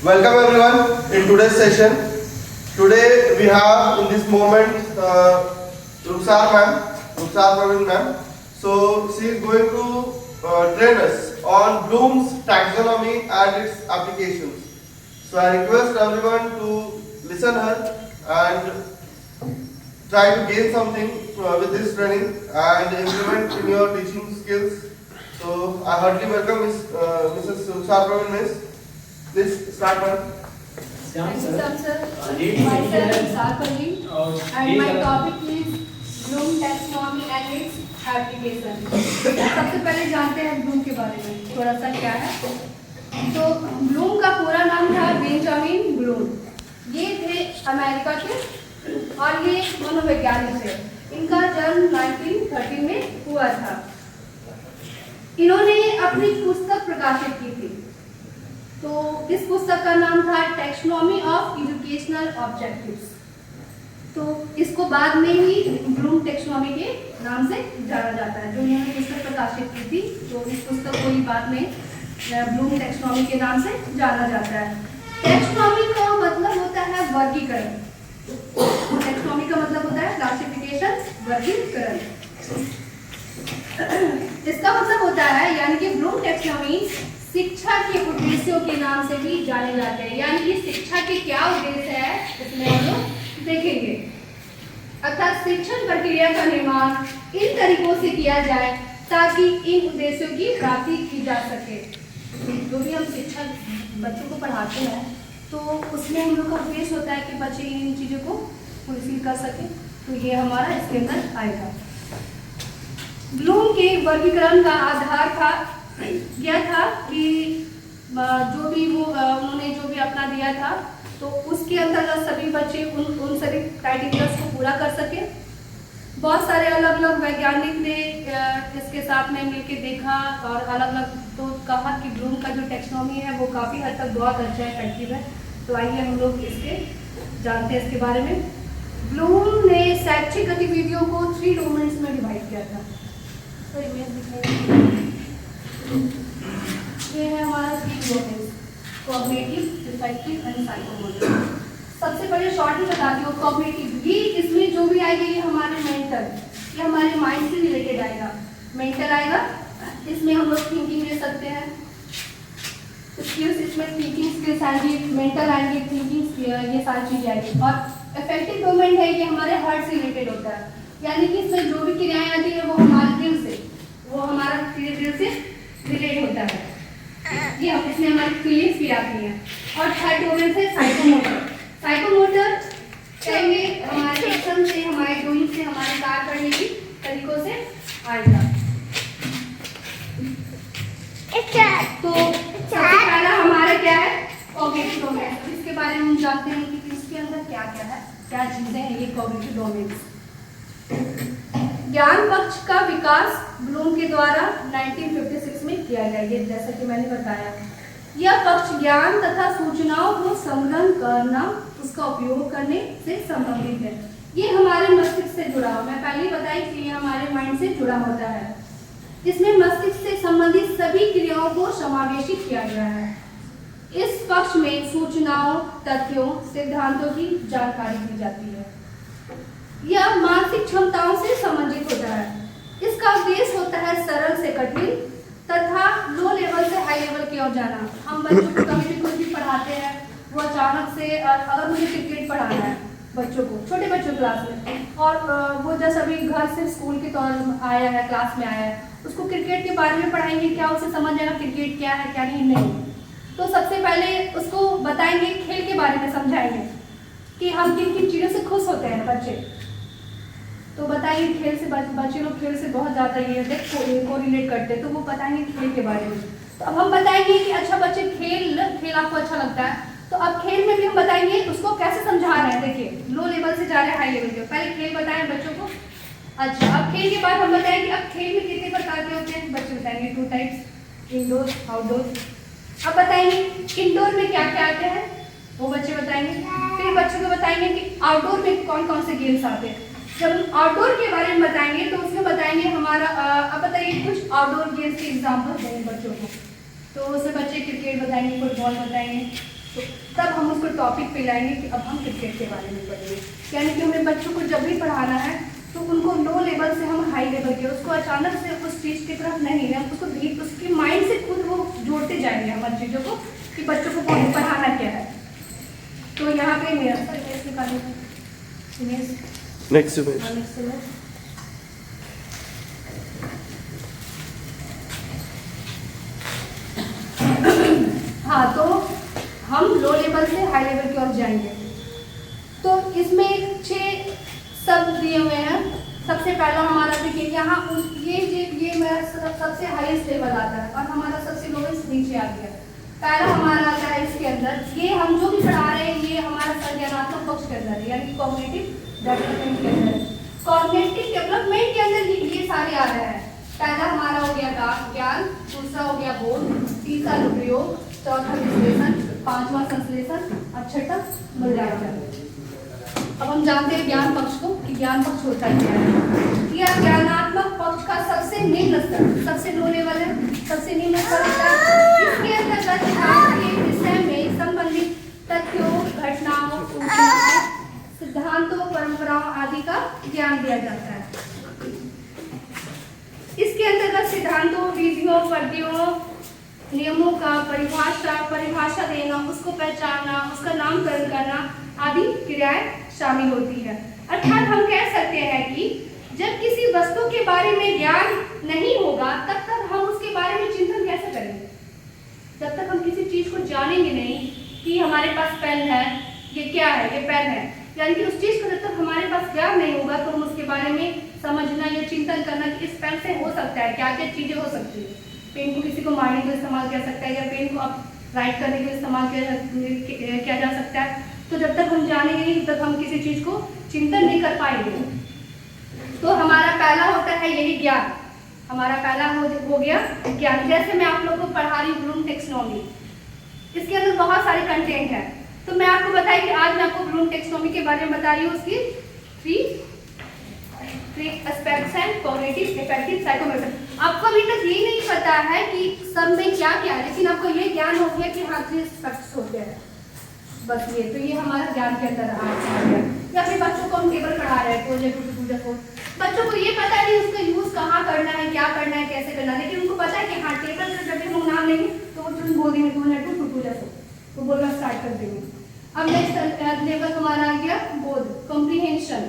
Welcome everyone in today's session. Today we have in this moment Ruksar Praveen ma'am. So she is going to train us on Bloom's taxonomy and its applications. So I request everyone to listen her and try to gain something with this training and implement in your teaching skills. So I heartily welcome Mrs. Ruksar Praveen miss. Please start ma'am. Thank you, sir. Myself is Sarpali, and my topic is Bloom taxonomy and its application. सबसे पहले जानते हैं Bloom के बारे में थोड़ा सा क्या है। तो ब्लूम का पूरा नाम था बेंजामिन ब्लूम। ये थे अमेरिका के और ये मनोवैज्ञानिक थे। इनका जन्म 1913 में हुआ था। इन्होंने अपनी पुस्तक प्रकाशित की थी। तो इस पुस्तक का नाम था टैक्सोनॉमी ऑफ एजुकेशनल ऑब्जेक्टिव्स। तो इसको बाद में ही ब्लूम टैक्सोनॉमी के नाम से जाना जाता है। जो इन्होंने पुस्तक प्रकाशित की थी तो इस पुस्तक को ही बाद में ब्लूम टैक्सोनॉमी के नाम से जाना जाता है। टैक्सोनॉमी का मतलब होता है वर्गीकरण। टैक्सोनॉमी का मतलब होता है क्लासिफिकेशन, वर्गीकरण। इसका मतलब होता है यानी कि ब्लूम टैक्सोनॉमी शिक्षा के उद्देश्यों के नाम से भी जाने जाते हैं। यानी कि शिक्षा के क्या उद्देश्य है इसमें हम लोग देखेंगे। अर्थात शिक्षण प्रक्रिया का निर्माण इन तरीकों से किया जाए ताकि इन उद्देश्यों की प्राप्ति की जा सके। जो भी हम शिक्षा बच्चों को पढ़ाते हैं तो उसमें हम लोग का उद्देश्य होता है कि बच्चे इन चीज़ों को फुलफिल कर सके। तो ये हमारा इसके अंदर आएगा। ब्लूम के वर्गीकरण का आधार था यह था कि जो भी वो उन्होंने जो भी अपना दिया था तो उसके अंतर्गत सभी बच्चे उन सभी क्राइटेरियाज को पूरा कर सके। बहुत सारे अलग अलग वैज्ञानिक ने इसके साथ में मिलकर देखा और अलग अलग तो कहा कि ब्लूम का जो टैक्सोनॉमी है वो काफ़ी हद तक बहुत अच्छा इफेक्टिव है। तो आइए हम लोग इसके जानते हैं इसके बारे में। ब्लूम ने शैक्षिक गतिविधियों को 3 डोमेन्स में डिवाइड किया था। तो इमेज दिखाइए। ये है हमारा 3 domains, cognitive, reflective and psychomotor. सबसे पहले शॉर्ट में बताती हूँ कॉग्निटिव। ये इसमें जो भी आएगा ये हमारे मेंटल, ये हमारे माइंड से रिलेटेड आएगा। मेंटल आएगा, इसमें हम लोग थिंकिंग ले सकते हैं। स्किल्स इसमें थिंकिंग स्किल्स आएंगी, मेंटल आएंगे, थिंकिंग ये सारी चीज़ें आएंगी। और इफेक्टिव डोमेन है ये हमारे हार्ट से रिलेटेड होता है। यानी कि इसमें जो भी क्रियाएं आती है वो हमारे दिल से, वो हमारा दिल से रिलेट होता है। ये इसमें हमारी फीलिंग्स भी आती हैं। और थर्ड डोमेन से साइकोमोटर। साइकोमोटर कहेंगे हमारे एक्शन से, हमारे डूइंग से, हमारे कार्य करने की तरीकों से आएगा। तो सबसे पहला हमारा क्या है कॉग्निटिव डोमेन। इसके बारे में हम जानते हैं कि इसके अंदर क्या क्या है, क्या चीजें हैं ये कॉग्निटिव डोमेन। ज्ञान पक्ष का विकास ब्लूम के द्वारा 1956 में किया गया। ये जैसा कि मैंने बताया, यह पक्ष ज्ञान तथा सूचनाओं को संग्रह करना, उसका उपयोग करने से संबंधित है। ये हमारे मस्तिष्क से जुड़ा हुआ, मैं पहले ही बताई कि ये हमारे माइंड से जुड़ा होता है। इसमें मस्तिष्क से संबंधित सभी क्रियाओं को समावेशित किया गया है। इस पक्ष में सूचनाओं, तथ्यों, सिद्धांतों की जानकारी दी जाती है। यह मानसिक क्षमताओं से संबंधित होता है। इसका उद्देश्य होता है सरल से कठिन तथा लो लेवल से हाई लेवल की ओर जाना। हम बच्चों को कभी भी कुछ भी पढ़ाते हैं, वो अचानक से अगर मुझे क्रिकेट पढ़ाना है बच्चों को, छोटे बच्चों क्लास में, और वो जैसे अभी घर से स्कूल के तौर आया है, क्लास में आया है, उसको क्रिकेट के बारे में पढ़ाएंगे, क्या उसे समझ आएगा क्रिकेट क्या है क्या नहीं। तो सबसे पहले उसको बताएंगे, खेल के बारे में समझाएंगे कि हम किन किन चीज़ों से खुश होते हैं बच्चे। तो बताइए खेल से बच्चे लोग खेल से बहुत ज़्यादा ये कोरिलेट करते हैं, तो वो बताएंगे खेल के बारे में। तो अब हम बताएंगे कि अच्छा बच्चे खेल आपको अच्छा लगता है, तो अब खेल में भी हम बताएंगे उसको कैसे समझा रहे हैं। देखिए लो लेवल से जा रहे हैं हाई लेवल के, पहले खेल बताएं बच्चों को। अच्छा अब खेल के बाद हम बताएंगे अब खेल में कितने प्रकार के होते हैं, बच्चे बताएंगे 2 टाइप्स, इंडोर आउटडोर। अब बताएंगे इंडोर में क्या क्या आते हैं, वो बच्चे बताएंगे। फिर बच्चों को बताएंगे कि आउटडोर में कौन कौन से गेम्स आते हैं। जब हम आउटडोर के बारे में बताएंगे तो उसमें बताएंगे हमारा अब बताइए कुछ आउटडोर गेम्स के एग्जाम्पल देंगे बच्चों को। तो उसमें बच्चे क्रिकेट बताएंगे, फुटबॉल बताएंगे, तो तब हम उसको टॉपिक पे लाएंगे कि अब हम क्रिकेट के बारे में पढ़ेंगे। यानी कि हमें बच्चों को जब भी पढ़ाना है तो उनको लो लेवल से हम हाई लेवल के, उसको अचानक से उस चीज़ की तरफ नहीं है, उसको धीरे उसके माइंड से खुद वो जोड़ते जाएंगे हमारी चीज़ों को कि बच्चों को पढ़ाना क्या है। तो यहाँ पे मेरा इमेज निकालिए, नेक्स्ट इमेज। हाँ, तो हम लो लेवल से हाई लेवल की ओर जाएंगे। तो इसमें 6 शब्द दिए हुए हैं। सबसे पहला हमारा देखिए यहाँ ये मेरा सबसे हाईएस्ट लेवल आता है और हमारा सबसे लोवेस्ट नीचे आ गया। पहला हमारा आता है इसके अंदर, ये हम जो भी पढ़ा रहे हैं ये हमारा संज्ञानात्मक पक्ष के अंदर है, यानी कॉग्निटिव डेवलपमेंट के अंदर। कॉग्निटिव डेवलपमेंट के अंदर ये सारे आ रहे हैं। पहला हमारा हो गया ज्ञान, दूसरा हो गया बोध, तीसरा प्रयोग, चौथा विश्लेषण, पांचवा संश्लेषण और छठा मूल्यांकन। अब हम जानते हैं ज्ञान पक्ष को कि ज्ञान पक्ष होता क्या है। यह ज्ञानात्मक पक्ष का सबसे निम्न स्तर, सबसे लो लेवल है, सबसे निम्न स्तर होता है। इसके अंतर्गत ज्ञान के विषय में संबंधित तथ्यों, घटनाओं, सूचनाओं, सिद्धांतों, परंपराओं आदि का ज्ञान दिया जाता है। इसके अंतर्गत सिद्धांतों, विधियों, पद्धतियों, नियमों का परिभाषा देना, उसको पहचानना, उसका नामकरण करना आदि क्रियाएं शामिल होती है। अर्थात हम कह सकते हैं कि जब किसी वस्तु के बारे में ज्ञान नहीं होगा तब तक हम उसके बारे में चिंतन कैसे करेंगे। जब तक हम किसी चीज को जानेंगे नहीं कि हमारे पास पेन है, ये क्या है, ये पेन है, यानी कि उस चीज को जब तक हमारे पास ज्ञान नहीं होगा तो हम उसके बारे में समझना या चिंतन करना कि इस पेन से हो सकता है क्या क्या चीजें हो सकती है। पेन को किसी को मारने के लिए इस्तेमाल किया सकता है या पेन को अब राइट करने के लिए इस्तेमाल किया जा सकता है। तो जब तक हम जानेंगे नहीं तब तक हम किसी चीज को चिंतन नहीं कर पाएंगे। तो हमारा पहला होता है यही ज्ञान, हमारा पहला हो गया ज्ञान। जैसे मैं आप लोगों को पढ़ा रही ब्लूम टेक्सोनॉमी, इसके अंदर बहुत सारे कंटेंट है। तो मैं आपको बताई कि आज मैं आपको ब्लूम टेक्सोनॉमी के बारे में बता रही हूँ, उसकी 3 एस्पेक्ट्स हैं, कॉग्निटिव, अफेक्टिव, साइकोमोटर। आपको अभी तक ये नहीं पता है कि सब में क्या क्या है, लेकिन आपको ये ज्ञान हो गया कि हाँ 3 एस्पेक्ट्स होते हैं, बस ये। तो ये हमारा ज्ञान के अंदर आ गया। या फिर बच्चों को हम टेबल पढ़ा रहे हैं, प्रोजेक्ट 2 बच्चों को ये पता है कि उसका यूज कहाँ करना है, क्या करना है, कैसे करना है, लेकिन उनको पता है कि हाँ टेबल का जब भी हम नाम लेंगे तो वो तुरंत बोल देंगे 2 तो बोलना स्टार्ट कर देंगे। अब नेक्स्ट लेवल हमारा आ गया बोध, कॉम्प्रिहेंशन।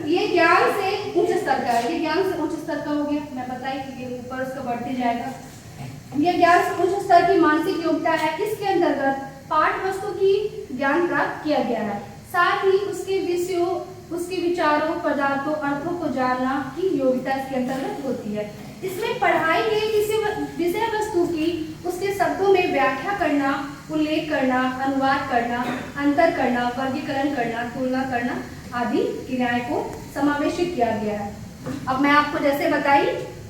ये ज्ञान से उच्च स्तर का है, ये ज्ञान से उच्च स्तर का हो गया। मैं बताई कि ये ऊपर उसका बढ़ते जाएगा। यह ज्ञान से उच्च स्तर की मानसिक योग्यता है। इसके अंतर्गत पाठ वस्तु की ज्ञान प्राप्त किया गया है, साथ ही उसके विषयों, उसके विचारों, पदार्थों, अर्थों को जानना की योग्यता इसके अंतर्गत होती है। इसमें पढ़ाई गई किसी विषय वस्तु की उसके शब्दों में व्याख्या करना, उल्लेख करना, अनुवाद करना, अंतर करना, वर्गीकरण करना, तुलना करना आदि क्रियाएं को समावेशित किया गया है। अब मैं आपको जैसे बताई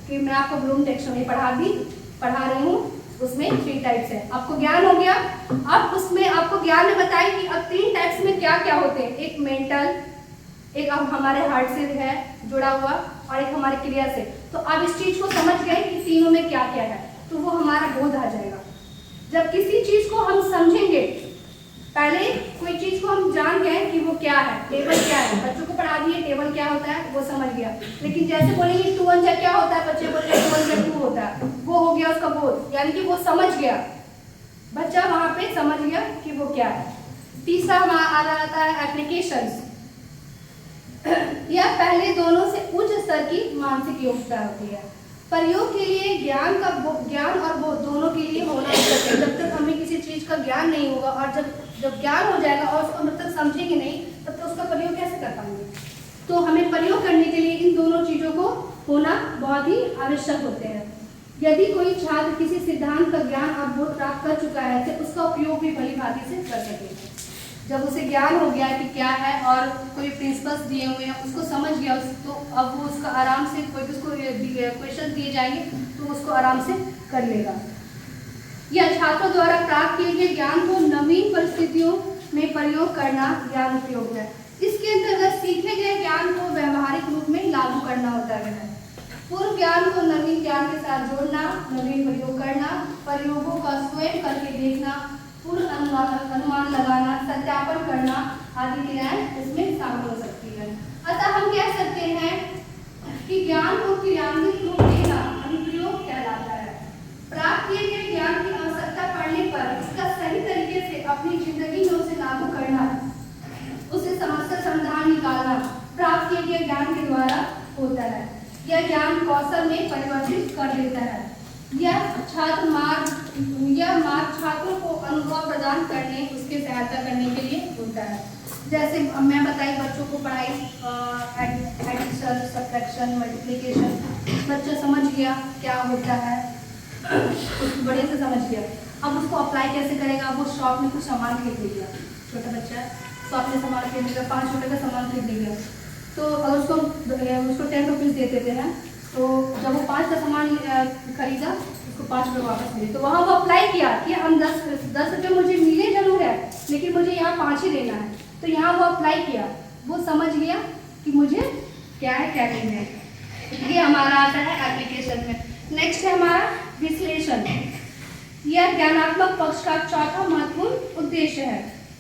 कि मैं आपको ब्लूम टेक्सोनॉमी पढ़ा रही हूँ, उसमें 3 टाइप्स है। आपको ज्ञान हो गया। अब उसमें आपको ज्ञान में बताई कि अब 3 टाइप्स में क्या क्या होते हैं। एक मेंटल, एक अब हमारे हार्ट से है जुड़ा हुआ और एक हमारे क्रिया से। तो अब इस चीज को समझ गए कि तीनों में क्या क्या है, तो वो हमारा बोध आ जाएगा। जब किसी चीज को हम समझेंगे, पहले कोई चीज को हम जान गए कि वो क्या है, टेबल क्या है, बच्चों को पढ़ा दिए टेबल क्या होता है वो समझ गया। लेकिन जैसे बोलेंगे 2 1 क्या होता है, बच्चे बोलेंगे 2 1 2 होता है, वो हो गया उसका बोध, यानी कि वो समझ गया, बच्चा वहां पे समझ गया कि वो क्या है। तीसरा हमारा आता है एप्लीकेशंस। यह पहले दोनों से उच्च स्तर की मानसिक योग्यता होती है। प्रयोग के लिए ज्ञान और बोध दोनों के लिए होना चाहिए। जब तक हमें किसी चीज का ज्ञान नहीं होगा और जब ज्ञान हो जाएगा और उसको जब तक समझेंगे नहीं तब तक उसका प्रयोग कैसे कर पाएंगे। तो हमें प्रयोग करने के लिए इन दोनों चीजों को होना बहुत ही आवश्यक होते हैं। यदि कोई छात्र किसी सिद्धांत का ज्ञान और बोध प्राप्त कर चुका है तो उसका उपयोग भी भली भांति से कर सकेगा। जब उसे ज्ञान हो गया कि क्या है और कोई प्रिंसिपल्स दिए हुए हैं उसको समझ गया, तो अब वो उसका आराम से कोई उसको क्वेश्चन दिए जाएंगे तो उसको आराम से कर लेगा। यह छात्रों द्वारा प्राप्त किए गए ज्ञान को नवीन परिस्थितियों में प्रयोग करना ज्ञान उपयोग है। इसके अंतर्गत सीखे गए ज्ञान को व्यवहारिक रूप में लागू करना होता है। पूर्व ज्ञान को नवीन ज्ञान के साथ जोड़ना, नवीन प्रयोग करना, प्रयोगों का स्वयं करके देखना, पूर्व अनुमान लगाना, सत्यापन करना आदि क्रियाएं इसमें शामिल हो सकती है। अतः हम कह सकते हैं कि ज्ञान को क्रियान्वित रूप देना अनुप्रयोग कहलाता है। प्राप्त किए गए ज्ञान की आवश्यकता पड़ने पर इसका सही तरीके से अपनी जिंदगी में उसे लागू करना, उसे समस्या समाधान निकालना प्राप्त किए गए ज्ञान के द्वारा होता है। यह ज्ञान कौशल में परिवर्तित कर देता है। यह मार्ग छात्रों को अनुभव प्रदान करने, उसके सहायता करने के लिए होता है। जैसे मैं बताई बच्चों को पढ़ाई एडिशन, सब्ट्रैक्शन, मल्टीप्लिकेशन, बच्चा समझ गया क्या होता है, उसको बड़े से समझ गया। अब उसको अप्लाई कैसे करेगा? वो शॉप में कुछ सामान खरीद लेगा, छोटा बच्चा शॉप में सामान खरीद लेगा, 5 रुपये का सामान खरीद लेगा, तो अगर उसको 10 रुपीज़ दे देते हैं, तो जब वो 5 का सामान खरीदा उसको 5 रुपये वापस मिले। तो वहाँ वो अप्लाई किया कि हम 10 रुपये मुझे मिले जरूर है, लेकिन मुझे यहाँ 5 ही देना है। तो यहाँ वो अप्लाई किया, वो समझ गया कि मुझे क्या है क्या नहीं है। ये हमारा आता है एप्लीकेशन में। नेक्स्ट है हमारा विश्लेषण। यह ज्ञानात्मक पक्ष का चौथा महत्वपूर्ण उद्देश्य है।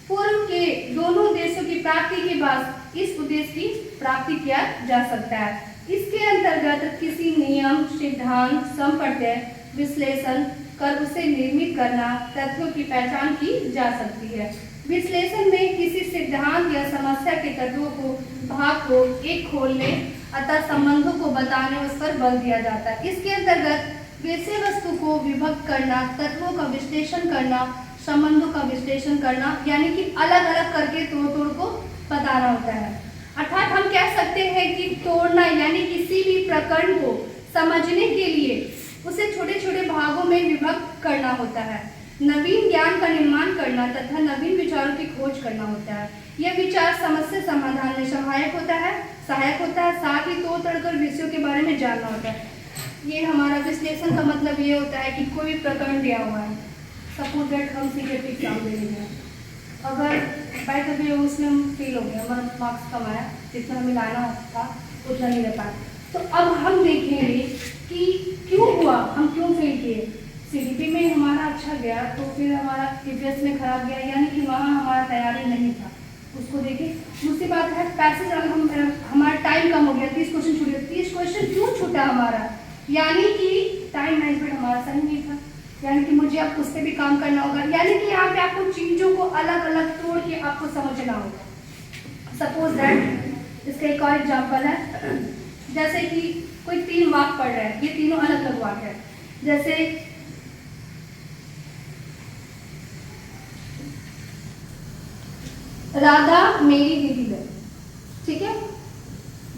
पूर्व के दोनों उद्देश्यों की प्राप्ति के बाद इस उद्देश्य की प्राप्ति किया जा सकता है। इसके अंतर्गत किसी नियम, सिद्धांत, संप्रत्यय विश्लेषण कर उसे निर्मित करना, तथ्यों की पहचान की जा सकती है। विश्लेषण में किसी सिद्धांत या समस्या के तत्वों को, भाग को एक खोलने अतः संबंधों को बताने, उस पर बल दिया जाता है। इसके अंतर्गत विषय वस्तु को विभक्त करना, तत्वों का विश्लेषण करना, संबंधों का विश्लेषण करना, यानी कि अलग अलग करके तोड़ को बताना होता है। अर्थात हम कह सकते हैं कि तोड़ना यानी किसी भी प्रकरण को समझने के लिए उसे छोटे छोटे भागों में विभक्त करना होता है। नवीन ज्ञान का निर्माण करना तथा नवीन विचारों की खोज करना होता है। यह विचार समस्या समाधान में सहायक होता है, साथ ही तोड़ तोड़कर विषयों के बारे में जानना होता है। ये हमारा विश्लेषण का मतलब ये होता है कि कोई प्रकरण दिया हुआ है, सपोज दैट हम सीक्रेट एग्जाम दे रहे हैं, अगर बाय द वे उसमें हम फेल हो गए, हमारा मार्क्स कम आया, जितना हमें लाना था उतना नहीं ले पाए, तो अब हम देखेंगे कि क्यों हुआ, हम क्यों फेल किए। सीडीपी में हमारा अच्छा गया तो फिर हमारा ईपीएस में खराब गया, यानी कि वहाँ हमारा तैयारी नहीं था, उसको देखें। दूसरी बात है पैसेज, अगर हमारा टाइम कम हो गया, 30 क्वेश्चन छूट गया, 30 क्वेश्चन क्यों छूटा हमारा, यानी कि टाइम मैनेजमेंट हमारा सही नहीं था, यानी कि मुझे अब उस पर भी काम करना होगा, यानी कि यहाँ पे आपको चीज़ों को अलग अलग तोड़ के आपको समझना होगा। सपोज दैट इसका एक और एग्जाम्पल है, जैसे कि कोई 3 वाक्य पढ़ रहा है, ये तीनों अलग अलग वाक्य है। जैसे राधा मेरी दीदी है, ठीक है,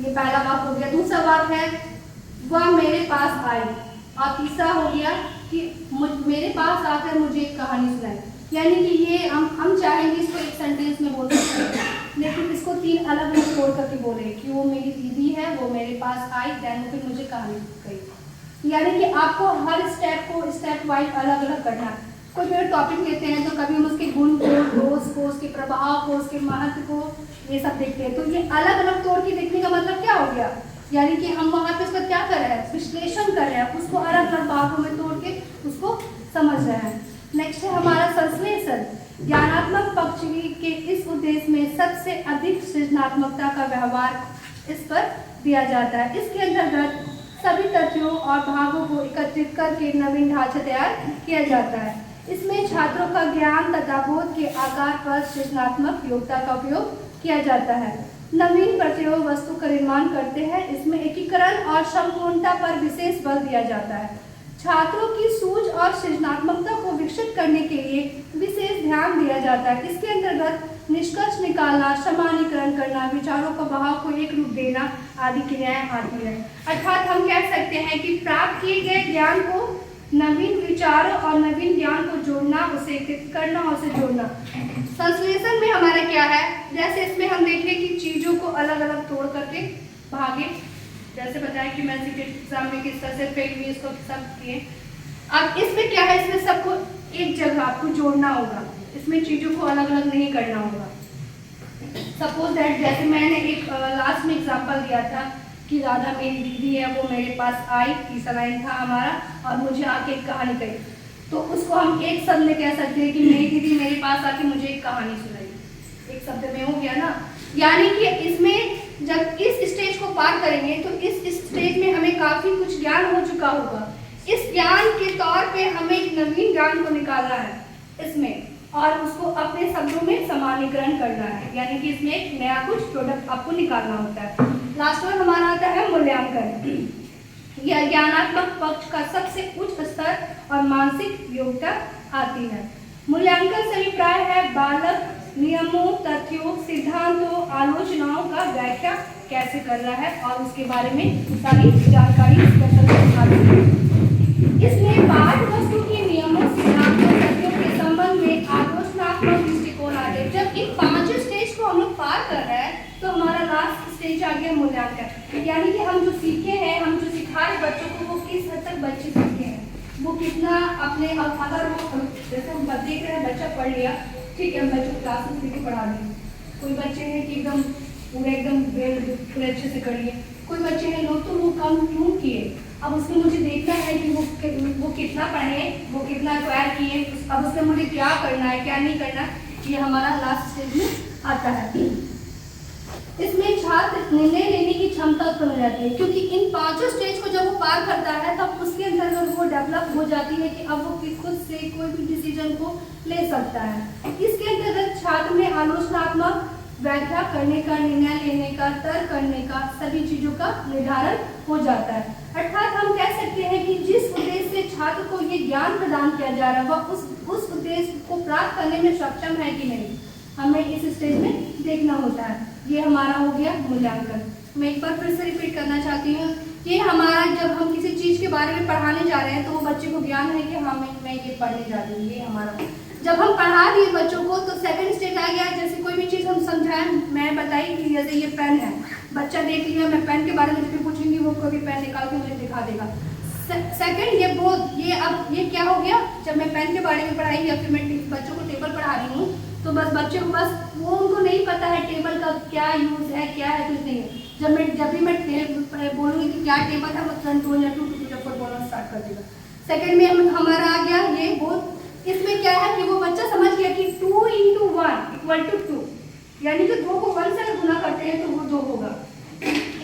ये पहला वाक्य हो गया। दूसरा वाक्य है वह मेरे पास आई, और तीसरा हो गया कि मेरे पास आकर मुझे एक कहानी सुनाई, यानी कि ये हम चाहेंगे इसको एक सेंटेंस में बोल सकते हैं, लेकिन इसको 3 अलग अलग तोड़ करके बोले कि वो मेरी दीदी है, वो मेरे पास आई, देन फिर मुझे कहानी कही, यानी कि आपको हर स्टेप को स्टेप वाइज अलग अलग करना है। कोई भी टॉपिक लेते हैं तो कभी हम उसके गुण को, दोष को, उसके प्रभाव को, उसके महत्व को, ये सब देखते हैं। तो ये अलग अलग तोड़ के देखने का मतलब क्या हो गया, यानी कि हम वहाँ पे उसका क्या कर रहे हैं, विश्लेषण कर रहे हैं, उसको अलग अलग भागों में तोड़ के उसको समझ रहे हैं। नेक्स्ट है हमारा संश्लेषण। ज्ञानात्मक पक्ष के इस उद्देश्य में सबसे अधिक सृजनात्मकता का व्यवहार इस पर दिया जाता है। इसके अंतर्गत सभी तथ्यों और भागों को एकत्रित करके नवीन ढांचा तैयार किया जाता है। इसमें छात्रों का ज्ञान तथा बोध के आकार पर सृजनात्मक योग्यता का उपयोग किया जाता है। नवीन प्रयोग वस्तु का निर्माण करते हैं। इसमें एकीकरण और संपूर्णता पर विशेष बल दिया जाता है। छात्रों की सूझ और सृजनात्मकता को विकसित करने के लिए विशेष ध्यान दिया जाता है। इसके अंतर्गत निष्कर्ष निकालना, समानीकरण करना, विचारों का भाव को एक रूप देना आदि क्रियाएं आती है। अर्थात हम कह सकते हैं कि प्राप्त किए गए ज्ञान को नवीन विचारों और नवीन ज्ञान को जोड़ना, उसे एकत्रित करना और उसे जोड़ना। संश्लेषण में हमारा क्या है, जैसे इसमें हम देखें कि चीज़ों को अलग अलग तोड़ करके भागे, जैसे बताया कि मैं सीटेट एग्जाम में किस तरह से फेल हुई, इसको सब किए। अब इसमें क्या है, इसमें सबको एक जगह आपको जोड़ना होगा, इसमें चीज़ों को अलग अलग नहीं करना होगा। सपोज दैट जैसे मैंने एक लास्ट में एग्जाम्पल दिया था कि राधा मेरी दीदी है, वो मेरे पास आई, तीसरा लाइन था हमारा, और मुझे आके एक कहानी कही। तो उसको हम एक शब्द में कह सकते हैं कि मेरी दीदी मेरे पास आके मुझे एक कहानी सुनाई, एक शब्द में हो गया ना। यानी कि इसमें जब इस स्टेज को पार करेंगे तो इस स्टेज में हमें काफी कुछ ज्ञान हो चुका होगा। इस ज्ञान के तौर पे हमें एक नवीन ज्ञान को निकालना है इसमें, और उसको अपने शब्दों में सामान्यीकरण करना है, यानी कि इसमें एक नया कुछ प्रोडक्ट आपको निकालना होता है। लास्ट में हमारा आता है मूल्यांकन। यह ज्ञानात्मक पक्ष का सबसे उच्च स्तर और मानसिक योग्यता आती है। मूल्यांकन से अभिप्राय है बालक नियमों, तथ्यों, सिद्धांतों, आलोचनाओं का व्याख्या कैसे कर रहा है और उसके बारे में सारी जानकारी इसमें पाठ वस्तु के नियमों, सिद्धांतों, तथ्यों के संबंध में आलोचनात्मक दृष्टिकोण आते हैं। जब इन 5 स्टेज को हम लोग पार कर रहे हैं तो हमारा लास्ट स्टेज आ गया मूल्यांकन, यानी कि हम जो सीखे हैं, हम जो सिखा रहे बच्चों को वो किस हद तक बच्चे सीखे हैं, वो कितना अपने अगर वो जैसे हम देख रहे हैं बच्चा पढ़ लिया, ठीक है, हम बच्चों को क्लास में सीखे पढ़ा दें। कोई बच्चे हैं कि एकदम पूरे एकदम पूरे अच्छे से कर लिए, कोई बच्चे हैं लोग तो वो कम क्यों किए। अब उसमें मुझे देखना है कि वो कितना पढ़े, वो कितना एक्वायर किए, अब उसमें मुझे क्या करना है क्या नहीं करना, ये हमारा लास्ट स्टेज में आता है। इसमें छात्र निर्णय लेने की क्षमता उत्पन्न हो जाती है, क्योंकि इन 5 स्टेज को जब वो पार करता है तब उसके अंदर वो डेवलप हो जाती है कि अब वो खुद से कोई भी डिसीजन को ले सकता है। इसके अंतर्गत छात्र में आलोचनात्मक व्याख्या करने का, निर्णय लेने का, तर्क करने का, सभी चीजों का निर्धारण हो जाता है। अर्थात हम कह सकते हैं कि जिस उद्देश्य से छात्र को ये ज्ञान प्रदान किया जा रहा है वह उस उद्देश्य को प्राप्त करने में सक्षम है कि नहीं, हमें इस स्टेज में देखना होता है। ये हमारा हो गया मूल्यांकन। मैं एक बार फिर से रिपीट करना चाहती हूँ, ये हमारा जब हम किसी चीज के बारे में पढ़ाने जा रहे हैं तो वो बच्चे को ज्ञान है कि हाँ मैं ये पढ़ने जा रही हूँ, ये हमारा। जब हम पढ़ा दिए बच्चों को तो सेकंड स्टेज आ गया, जैसे कोई भी चीज़ हम समझाएं, मैं बताई कि जैसे ये पेन है, बच्चा देख लिया, मैं पेन के बारे में जब भी पूछूंगी वो कोई पेन निकाल के मुझे दिखा देगा। सेकंड ये बोध, ये अब ये क्या हो गया, जब मैं पेन के बारे में पढ़ाई या फिर मैं बच्चों को टेबल पढ़ा रही हूँ तो बस बच्चे को बस वो उनको नहीं पता है टेबल का क्या यूज है, क्या है, कुछ नहीं है। जब भी मैं बोलूँगी कि क्या टेबल है वो तुरंत 2 या 2 to 4 बोलना स्टार्ट कर देगा। सेकंड में हमारा आ गया ये बोध। इसमें क्या है कि वो बच्चा समझ गया कि 2 into 1 = 2, यानी कि 2 को 1 से गुना करते हैं तो वो 2 होगा।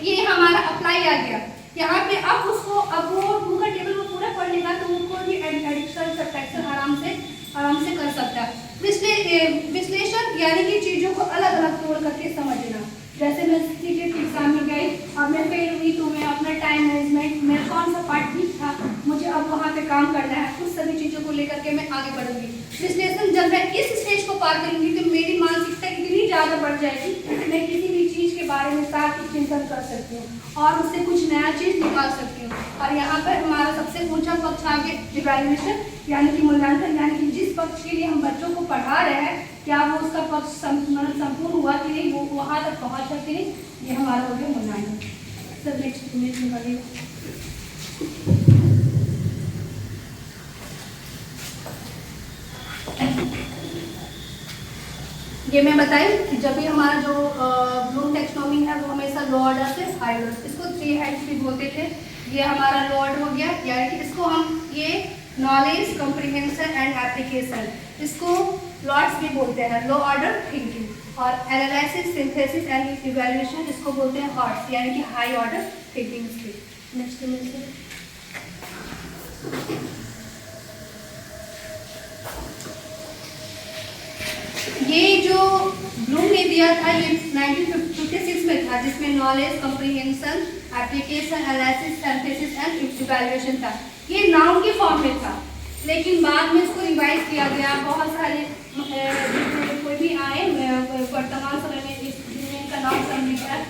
ये हमारा अप्लाई आ गया यहाँ पे। अब वो 2 का टेबल वो पूरा पढ़ लेगा तो वो कोई भी एडिशन सब्ट्रैक्शन आराम से कर सकता है। विश्लेषण यानी कि चीजों को अलग अलग तोड़ करके समझना। जैसे मैं सीटेट एग्जाम में गई और मैं फेल हुई तो मैं अपना टाइम मैनेजमेंट, मेरा कौन सा पार्ट ठीक था, मुझे अब वहाँ पे काम करना है, उस सभी चीज़ों को लेकर के मैं आगे बढ़ूंगी। विश्लेषण जब मैं इस स्टेज को पार करूंगी तो मेरी मानसिकता इतनी ज़्यादा बढ़ जाएगी, मैं किसी भी चीज़ के बारे में तार्किक चिंतन कर सकती हूँ और उससे कुछ नया चीज़ निकाल सकती हूँ। और यहाँ पर हमारा सबसे ऊंचा पक्ष आ गया इवैल्यूएशन, यानी कि मूल्यांकन, यानी कि जिस पक्ष के लिए हम बच्चों को पढ़ा रहे हैं क्या वो उसका पक्ष संपूर्ण हुआ कि नहीं, वो वहाँ तक पहुँचा कि नहीं, ये हमारा हो गया मूल्यांकन। सर नेक्स्ट इमेज निकालिए। ये मैं बताई कि जब भी हमारा जो ब्लूम टैक्सोनॉमी है वो हमेशा लो ऑर्डर से हाई ऑर्डर, इसको 3 हेड्स भी बोलते थे। ये हमारा लो ऑर्डर हो गया, यानी कि इसको हम ये नॉलेज, कॉम्प्रिहेंशन एंड एप्लीकेशन, इसको लॉट्स भी बोलते हैं, लो ऑर्डर थिंकिंग। और एनालिसिस, सिंथेसिस एंड इवैल्यूएशन इसको बोलते हैं हॉट्स, यानी कि high order thinking skill. Next image से ये जो ब्लूम ने दिया था ये 1956 में था, जिसमें knowledge, comprehension, application, analysis, synthesis and evaluation था। ये नाउन के फॉर्म में था, लेकिन बाद में इसको रिवाइज किया गया। बहुत सारे कोई भी आए वर्तमान समय में इनका नाम समझ है।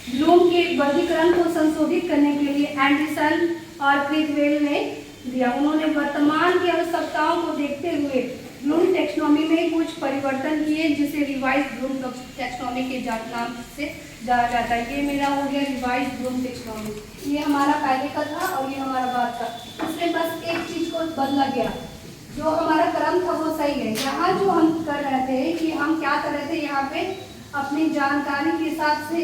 ब्लूम के वर्गीकरण को संशोधित करने के लिए एंडरसन और क्रिकवेल ने दिया। उन्होंने वर्तमान की आवश्यकताओं को देखते हुए ब्लूम टैक्सोनॉमी में कुछ परिवर्तन किए, जिसे रिवाइज ब्लूम टैक्सोनॉमी के नाम से जाना जाता है। ये मेरा हो गया रिवाइज ब्लूम टैक्सोनॉमी। ये हमारा पहले का था और ये हमारा बाद का। इसमें बस एक चीज को बदला गया, जो हमारा क्रम था वो सही है। यहाँ जो हम कर रहे थे कि हम क्या कर रहे थे, यहाँ पे अपनी जानकारी के हिसाब से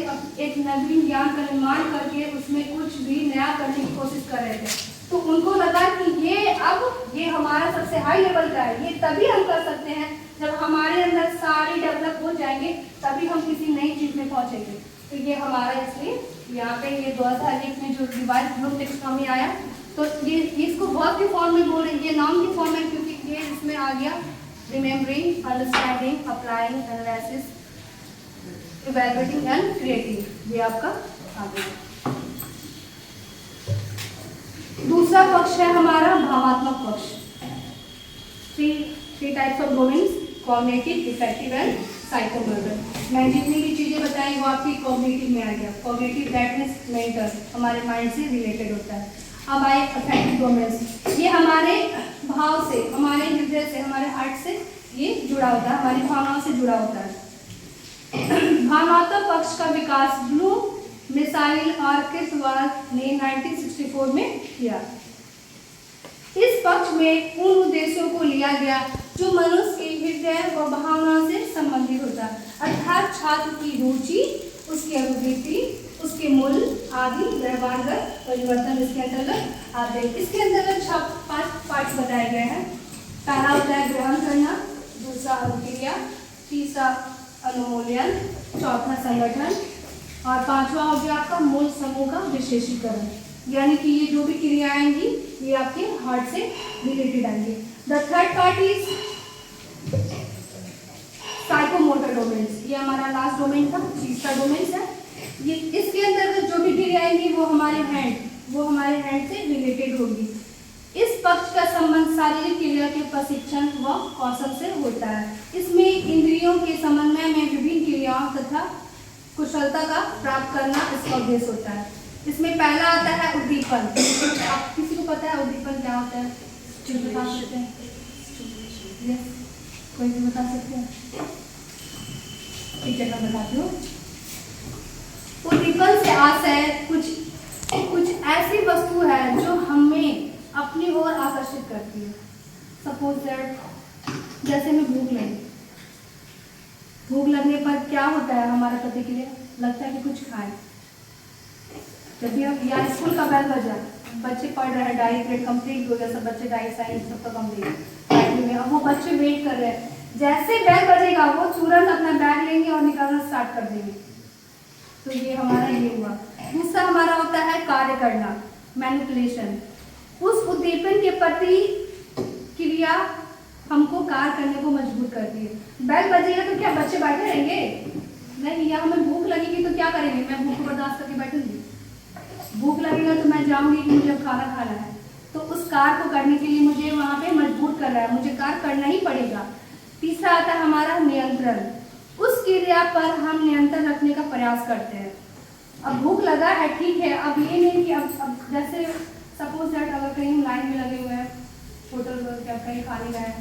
एक नवीन ज्ञान का निर्माण करके उसमें कुछ भी नया करने की कोशिश कर रहे थे। तो उनको लगा कि ये हमारा सबसे हाई लेवल का है, ये तभी हम कर सकते हैं जब हमारे अंदर सारे डेवलप हो जाएंगे, तभी हम किसी नई चीज में पहुंचेंगे। तो ये हमारा इसलिए यहाँ पे ये 2001 में जो रिवाइज ब्लूम टेक्सोनॉमी आया, तो ये इसको वर्ब के फॉर्म में बोल रहे हैं, ये नाउन के फॉर्म में, क्योंकि ये इसमें आ गया remembering, understanding, applying, analysis, evaluating and creating, ये आपका आ गया। दूसरा पक्ष है हमारा भावात्मक पक्ष। Three types of domains, cognitive, effective and psychomotor. मैं जितनी भी चीजें बताई वो आपकी कॉग्निटिव में आ गया। कॉग्निटिव दैट मीन्स मेंटल, हमारे माइंड से रिलेटेड होता है। अब आए अफेक्टिव डोमेन्स, ये हमारे भाव से, हमारे हृदय से, हमारे हार्ट से ये जुड़ा होता है, हमारी भावनाओं से जुड़ा होता है। भावनात्मक पक्ष का विकास ब्लूम, मिसाइल और किर्कवाड ने 1964 में किया। इस पक्ष में उन उद्देश्यों को लिया गया जो मनुष्य के हृदय व भावना से संबंधित होता है, अर्थात छात्र की रुचि, उसकी अभिवृत्ति, उसके मूल्य आदि व्यवहारगत परिवर्तन इसके अंतर्गत आते हैं। इसके अंतर्गत 5 पार्ट बताए गए हैं। पहला होता है ग्रहण करना, दूसरा अनुक्रिया, तीसरा अनुमूल्यन, चौथा संगठन और पांचवा हो गया आपका मूल समूह का विशेषीकरण। यानी कि ये जो भी क्रियाएं आएंगी ये आपके हार्ट से रिलेटेड आएंगी। The third part is psychomotor domains, ये हमारा लास्ट डोमेन था, तीसरा डोमेन है। ये इसके अंतर्गत जो भी क्रिया आएंगी वो हमारे हैंड से रिलेटेड होगी। इस पक्ष का संबंध शारीरिक क्रिया के प्रशिक्षण व कौशल से होता है। इसमें इंद्रियों के समन्वय में विभिन्न क्रियाओं तथा कुशलता का प्राप्त करना इसका उद्देश्य होता है। इसमें पहला आता है उद्दीपन। आप किसी को पता है उद्दीपन क्या होता है? बता सकते हैं? Yes. कोई भी बता सकते हैं? ठीक है, मैं बताती हूँ। उद्दीपन से आशय कुछ ऐसी वस्तु है जो हमें अपनी ओर आकर्षित करती है। सपोज दैट जैसे में भूख लगने पर क्या होता है हमारा प्रतिक्रिया? लगता है कि कुछ खाएं। जब भी हम या स्कूल का बैल बजा, बच्चे पढ़ रहे हैं, डायरी पीरियड कंप्लीट हो गया, सब बच्चे डायरी साइंस सब तो कंप्लीट में, अब वो बच्चे वेट कर रहे हैं। जैसे बैल बजेगा वो तुरंत अपना बैग लेंगे और निकालना स्टार्ट कर देंगे। तो ये हमारा ये हुआ। दूसरा हमारा होता है कार्य करना, मैनिपुलेशन। उस उद्दीपन के प्रति क्रिया हमको कार्य करने को मजबूर करती है। बैल बजेगा तो क्या बच्चे बैठे रहेंगे? नहीं। या हमें भूख लगेगी तो क्या करेंगे? मैं भूख को बर्दाश्त करके बैठूंगी? भूख लगेगा तो मैं जाऊंगी कि मुझे खाना खाना है, तो उस कार्य को करने के लिए मुझे वहां पे मजबूर कर रहा है, मुझे कार्य करना ही पड़ेगा। तीसरा आता है हमारा नियंत्रण। उस क्रिया पर हम नियंत्रण रखने का प्रयास करते हैं। अब भूख लगा है, ठीक है, अब ये नहीं कि अब जैसे सपोज दैट अगर कहीं लाइन में लगे हुए हैं होटल पर, कहीं खाने गए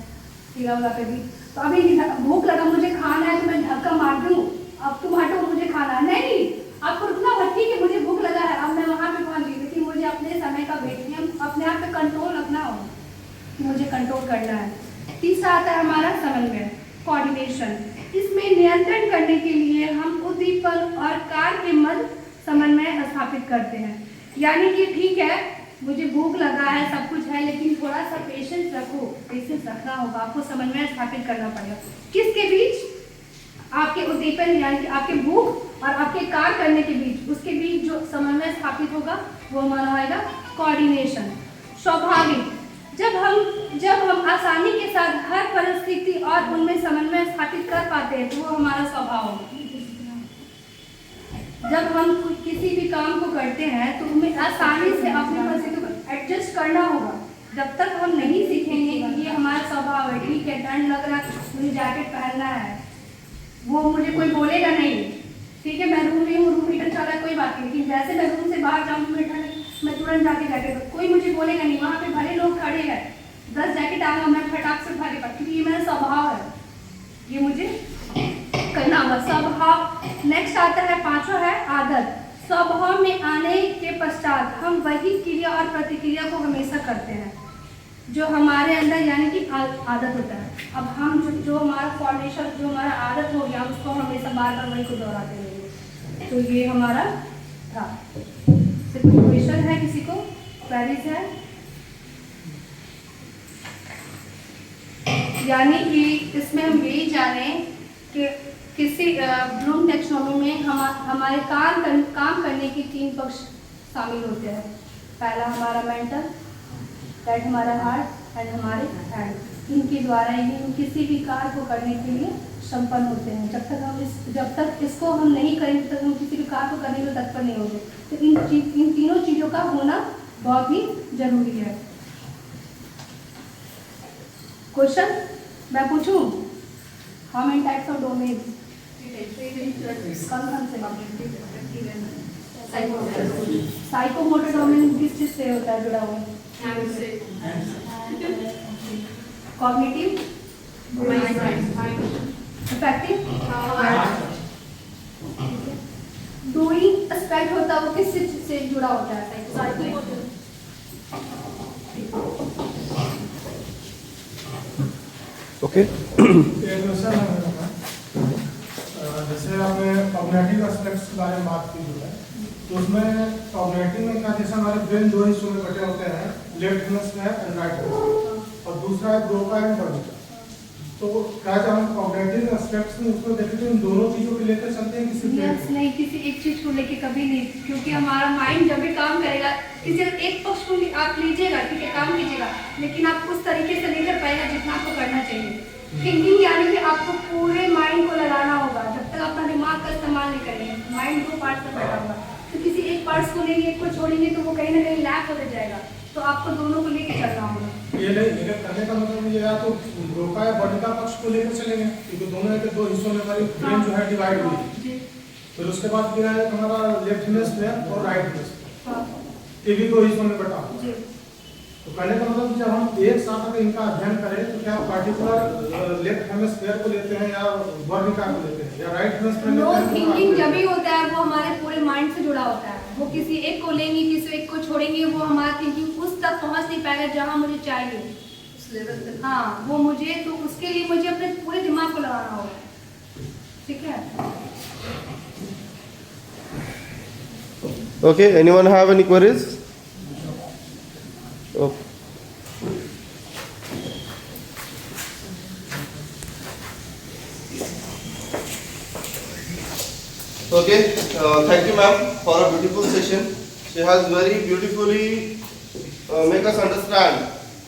ठेला वाला पे भी, तो अभी भूख लगा, मुझे खाना है, तो मैं धक्का मार दूं, अब तुम हटो, मुझे खाना है। नहीं, आपको रुकना होगा। ठीक है, मुझे भूख लगा है, अब मैं वहां पे पहुंच गई, लेकिन मुझे अपने समय का वेट नहीं, अपने आप पे कंट्रोल रखना होगा कि मुझे कंट्रोल करना है। तीसरा आता है हमारा समन्वय, कोऑर्डिनेशन। इसमें नियंत्रण करने के लिए हम उद्दीपन और कार्य के मध्य समन्वय स्थापित करते हैं। यानी कि ठीक है, मुझे भूख लगा है, सब कुछ है, लेकिन थोड़ा सा पेशेंस रखो, पेशेंस रखना होगा, आपको समन्वय स्थापित करना पड़ेगा। किसके बीच? आपके उद्दीपन यानी कि आपके भूख और आपके कार्य करने के बीच, उसके बीच जो समन्वय स्थापित होगा वो हमारा आएगा कोऑर्डिनेशन। स्वाभाविक, जब हम आसानी के साथ हर परिस्थिति और उनमें समन्वय स्थापित कर पाते हैं तो वो हमारा स्वभाव होगा। जब हम किसी भी काम को करते हैं तो हमें आसानी से अपनी परिस्थिति को एडजस्ट करना होगा। जब तक हम नहीं सीखेंगे कि ये हमारा स्वभाव है, ठीक है, ठंड लग रहा है, मुझे जैकेट पहनना है, वो मुझे कोई बोलेगा नहीं, ठीक है, मैं रूम में हूँ, रूम हीटर चल रहा है, कोई बात नहीं, लेकिन जैसे मैं रूम से बाहर जाऊँगी मैं तुरंत जाके जैकेट, कोई मुझे बोलेगा नहीं। वहाँ पे भले लोग खड़े हैं, 10 जैकेट आऊँगा, मैं फटाक से उठा के पड़, क्योंकि ये मेरा स्वभाव है, ये मुझे करना होगा। स्वभाव। नेक्स्ट आता है, पांचवा है आदत। स्वभाव में आने के पश्चात हम वही क्रिया और प्रतिक्रिया को हमेशा करते हैं जो हमारे अंदर यानी कि आदत होता है। अब हम जो हमारा फॉर्मेशन, जो हमारा आदत हो गया, उसको हमेशा बार बार वही को दोहराते रहेंगे। तो ये हमारा था। कोई क्वेश्चन है किसी को? क्वेरीज है? यानी कि इसमें हम यही जाने कि किसी ब्लूम टैक्सोनॉमी में हमारे काम करने की 3 पक्ष शामिल होते हैं। पहला हमारा मेंटल, दैट हमारा हार्ट एंड हमारे हैंड। इनके द्वारा ही हम किसी भी कार्य को करने के लिए संपन्न होते हैं। जब तक इसको हम नहीं करेंगे तब तक हम किसी भी कार्य को करने में तत्पर नहीं होंगे। तो इन तीनों चीज़ों का होना बहुत ही जरूरी है। क्वेश्चन मैं पूछूं, how many types of domain? कौन से साइकोमोटर डोमेन किस चीज से होता है, जुड़ा हुआ है? कॉग्निटिव, इफेक्टिव, डूइंग एस्पेक्ट होता है वो किस चीज से जुड़ा होता है? साइकोमोटर। ओके। जैसे आपने कॉग्निटिव एस्पेक्ट्स के बारे में बात की जो है, तो उसमें कॉग्निटिव में क्या, जैसे हमारे ब्रेन 2 हिस्सों में बटे होते हैं, left hemisphere and right hemisphere, और दूसरा है ब्रोका एंड वर्निका। तो क्या जब हम कॉग्निटिव एस्पेक्ट्स में उसको देखें तो इन दोनों चीजों को लेकर चलते हैं किसी नहीं, किसी एक चीज को लेके कभी नहीं, क्योंकि हमारा माइंड जब भी काम करेगा किसी एक पक्ष को आप लीजिएगा, ठीक है, काम कीजिएगा, लेकिन आप उस तरीके से नहीं कर पाएगा जितना आपको करना चाहिए। थिंकिंग यानी कि आपको पूरे माइंड को लगाना होगा। जब तक अपना दिमाग का इस्तेमाल नहीं करेंगे, माइंड 2 पार्ट में बैठा होगा, तो किसी एक पार्ट को लेंगे, एक को छोड़ेंगे तो वो कहीं ना कहीं लैक होते जाएगा। तो आपको दोनों को लेके चलना होगा। ये नहीं करने का मतलब ये या तो ब्रोका या वर्निका पक्ष को लेकर चलेंगे, क्योंकि दोनों के 2 हिस्सों में हमारी ब्रेन जो है डिवाइड हुई है। फिर उसके बाद क्या है, हमारा लेफ्ट हेमिस्फीयर और राइट हेमिस्फीयर, ये भी 2 हिस्सों में बटा हुआ है। तो कहने का मतलब जब हम एक साथ अगर इनका अध्ययन करें तो क्या पर्टिकुलर लेफ्ट हेमिस्फीयर को लेते हैं या वर्निका को लेते हैं या राइट हेमिस्फीयर नो थिंकिंग जब भी होता है वो हमारे पूरे माइंड से जुड़ा होता है। वो किसी एक को लेंगे, किसी एक को छोड़ेंगे, वो हमारा थिंकिंग उस तक पहुंच नहीं पाएगा जहां मुझे चाहिए, उस लेवल तक। हाँ, वो मुझे, तो उसके लिए मुझे अपने पूरे दिमाग को लगाना होगा, ठीक है। Okay, anyone have any queries? Okay. Okay, thank you ma'am for a beautiful session. She has very beautifully make us understand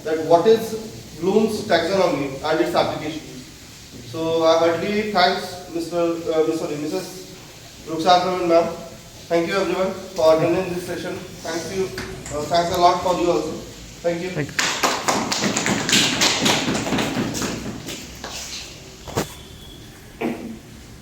that what is Bloom's taxonomy and its application. So I heartily thanks Mrs. Ruxan ma'am. Thank you everyone for attending this session. Thanks a lot for you also. Thank you. Thank you.